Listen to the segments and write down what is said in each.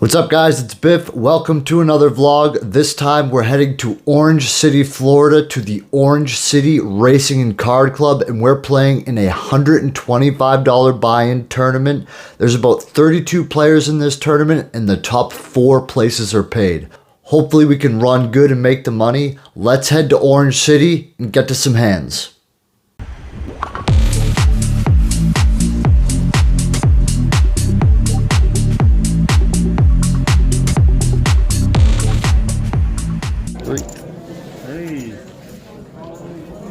What's up guys, it's Biff. Welcome to another vlog. This time we're heading to Orange City, Florida to the Orange City Racing and Card Club, and we're playing in a $125 buy-in tournament. There's about 32 players in this tournament and the top 4 places are paid. Hopefully we can run good and make the money. Let's head to Orange City and get to some hands.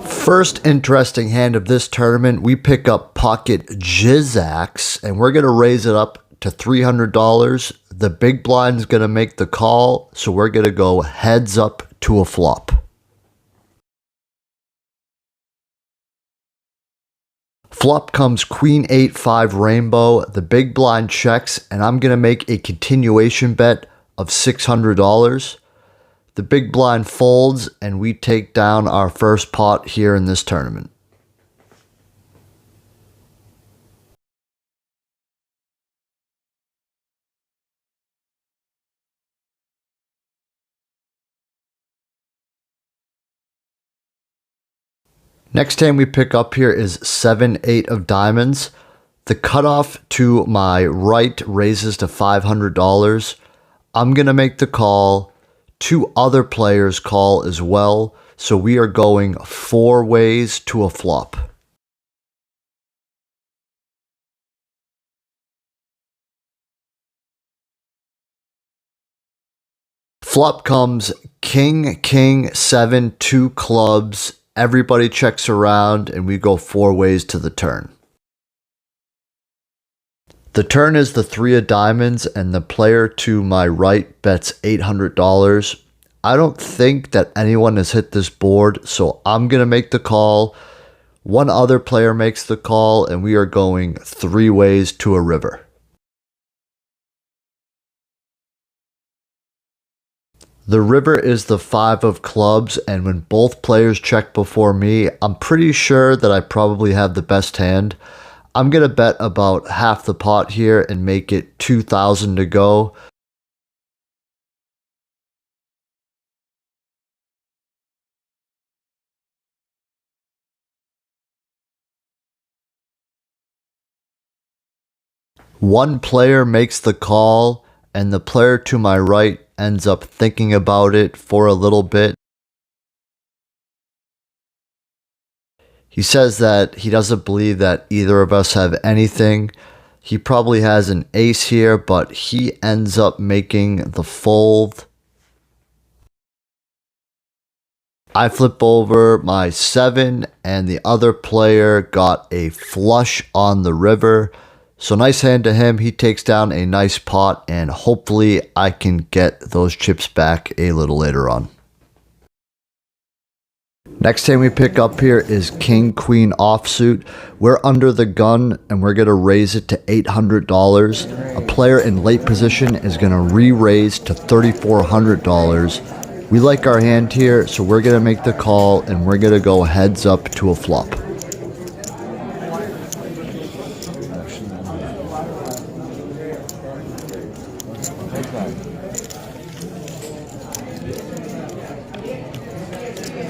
First interesting hand of this tournament, we pick up Pocket Jizax, and we're going to raise it up to $300. The big blind is going to make the call, so we're going to go heads up to a flop. Flop comes Queen 8-5 Rainbow. The big blind checks, and I'm going to make a continuation bet of $600. The big blind folds, and we take down our first pot here in this tournament. Next hand we pick up here is 7-8 of diamonds. The cutoff to my right raises to $500. I'm going to make the call. 2 other players call as well, so we are going 4 ways to a flop. Flop comes King, King, 7, 2 clubs. Everybody checks around and we go 4 ways to the turn. The turn is the 3 of diamonds, and the player to my right bets $800. I don't think that anyone has hit this board, so I'm going to make the call. 1 other player makes the call, and we are going 3 ways to a river. The river is the 5 of clubs, and when both players check before me, I'm pretty sure that I probably have the best hand. I'm going to bet about half the pot here and make it $2,000 to go. One player makes the call, and the player to my right ends up thinking about it for a little bit. He says that he doesn't believe that either of us have anything. He probably has an ace here, but he ends up making the fold. I flip over my 7, and the other player got a flush on the river. So nice hand to him. He takes down a nice pot, and hopefully I can get those chips back a little later on. Next hand we pick up here is King Queen offsuit. We're under the gun and we're going to raise it to $800. A player in late position is going to re-raise to $3,400. We like our hand here, so we're going to make the call and we're going to go heads up to a flop.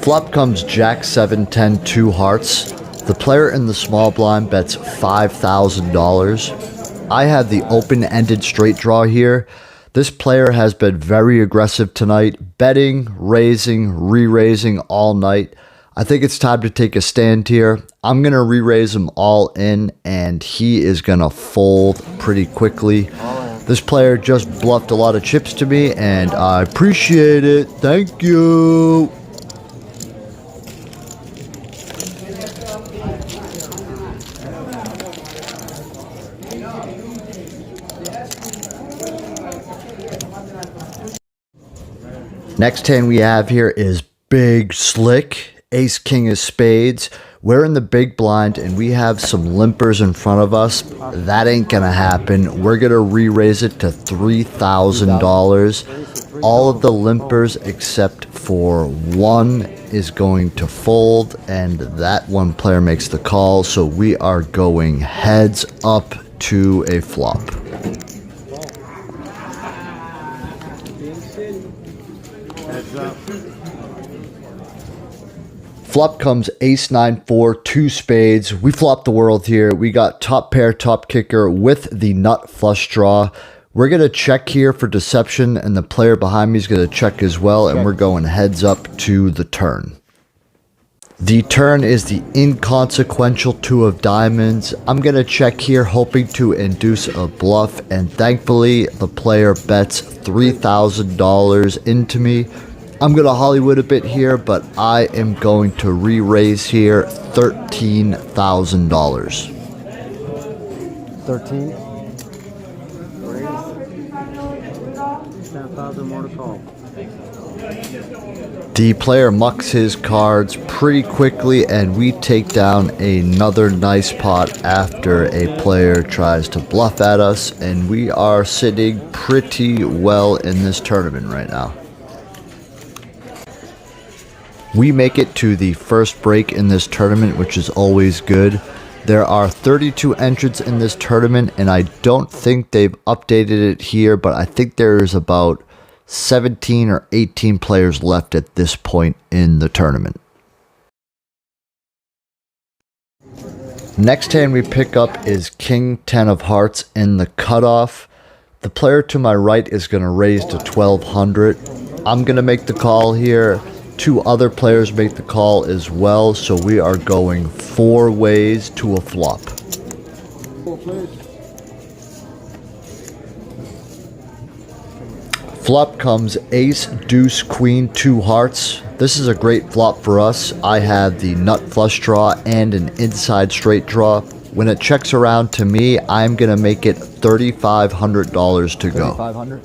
Flop comes Jack 7, 10, 2 hearts. The player in the small blind bets $5,000. I have the open-ended straight draw here. This player has been very aggressive tonight, betting, raising, re-raising all night. I think it's time to take a stand here. I'm going to re-raise him all in, and he is going to fold pretty quickly. This player just bluffed a lot of chips to me, and I appreciate it. Thank you. Next hand we have here is Big Slick, Ace King of Spades. We're in the big blind and we have some limpers in front of us. That ain't gonna happen. We're gonna re-raise it to $3,000. All of the limpers except for 1 is going to fold, and that 1 player makes the call, so we are going heads up to a flop. Heads up. Flop comes ace 9-4, two spades. We flop the world here. We got top pair, top kicker with the nut flush draw. We're going to check here for deception, and the player behind me is going to check as well, and we're going heads up to the turn. The turn is the inconsequential two of diamonds. I'm going to check here hoping to induce a bluff, and thankfully the player bets $3,000 into me. I'm going to Hollywood a bit here, but I am going to re-raise here $13,000. 13. 10,000 more to call. The player mucks his cards pretty quickly, and we take down another nice pot after a player tries to bluff at us, and we are sitting pretty well in this tournament right now. We make it to the first break in this tournament, which is always good. There are 32 entrants in this tournament, and I don't think they've updated it here, but I think there's about 17 or 18 players left at this point in the tournament. Next hand we pick up is King 10 of Hearts in the cutoff. The player to my right is going to raise to 1,200. I'm going to make the call here. Two other players make the call as well, so we are going 4 ways to a flop. Flop comes ace, deuce, queen, 2 hearts. This is a great flop for us. I have the nut flush draw and an inside straight draw. When it checks around to me, I'm going to make it $3,500 to go. 3,500.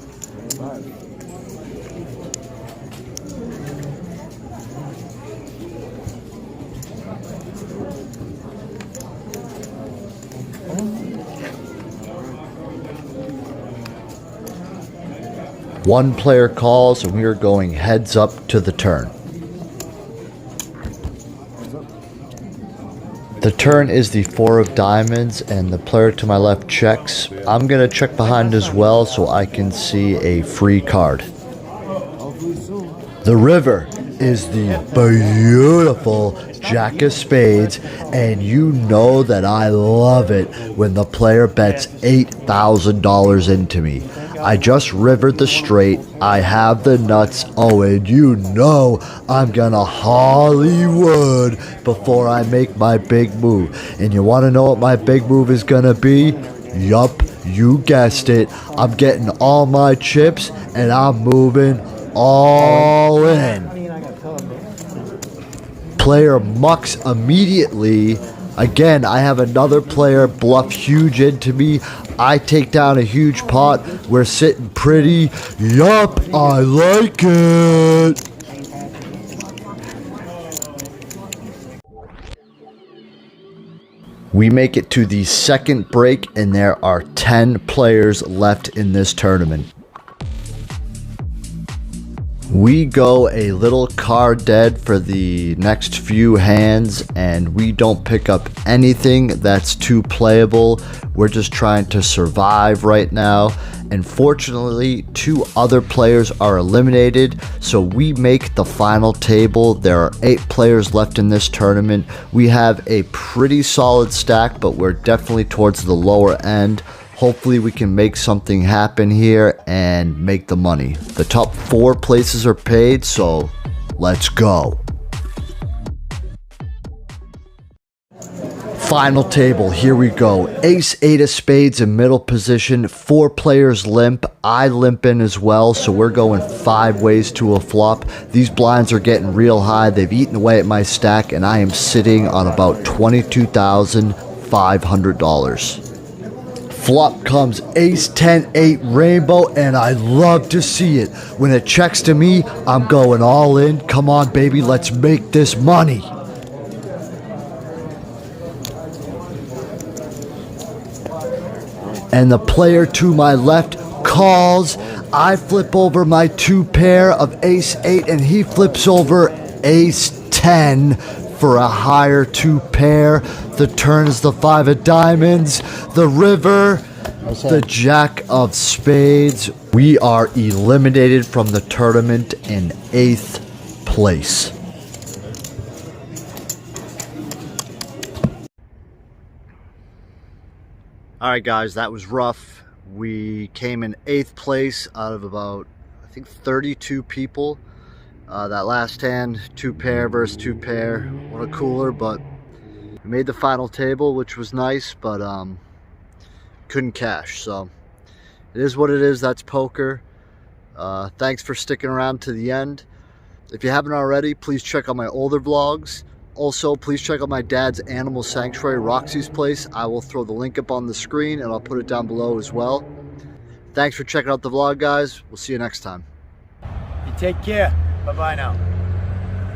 One player calls, and we are going heads up to the turn. The turn is the 4 of diamonds, and the player to my left checks. I'm going to check behind as well so I can see a free card. The river is the beautiful Jack of Spades, and you know that I love it when the player bets $8,000 into me. I just rivered the straight, I have the nuts, oh, and you know I'm gonna Hollywood before I make my big move. And you wanna know what my big move is gonna be? Yup, you guessed it. I'm getting all my chips and I'm moving all in. Player mucks immediately. Again, I have another player bluff huge into me. I take down a huge pot. We're sitting pretty. Yup, I like it. We make it to the second break, and there are 10 players left in this tournament. We go a little card dead for the next few hands, and we don't pick up anything that's too playable. We're just trying to survive right now. And fortunately, 2 other players are eliminated, so we make the final table. There are 8 players left in this tournament. We have a pretty solid stack, but we're definitely towards the lower end. Hopefully we can make something happen here and make the money. The top 4 places are paid, so let's go. Final table, here we go. Ace 8 of spades in middle position, 4 players limp. I limp in as well, so we're going 5 ways to a flop. These blinds are getting real high. They've eaten away at my stack, and I am sitting on about $22,500. Flop comes ace 10-8 rainbow, and I love to see it. When it checks to me, I'm going all in. Come on, baby, let's make this money. And the player to my left calls. I flip over my 2 pair of ace 8, and he flips over ace 10 for a higher 2 pair. The turn is the 5 of diamonds. The river The Jack of Spades. We are eliminated from the tournament in 8th place. Alright guys, that was rough. We came in 8th place out of about, I think, 32 people. That last hand, 2 pair versus 2 pair. What a cooler, but we made the final table, which was nice, but couldn't cash. So it is what it is. That's poker. Thanks for sticking around to the end. If you haven't already, please check out my older vlogs. Also, please check out my dad's Animal Sanctuary, Roxy's Place. I will throw the link up on the screen and I'll put it down below as well. Thanks for checking out the vlog, guys. We'll see you next time. You take care. Bye-bye now.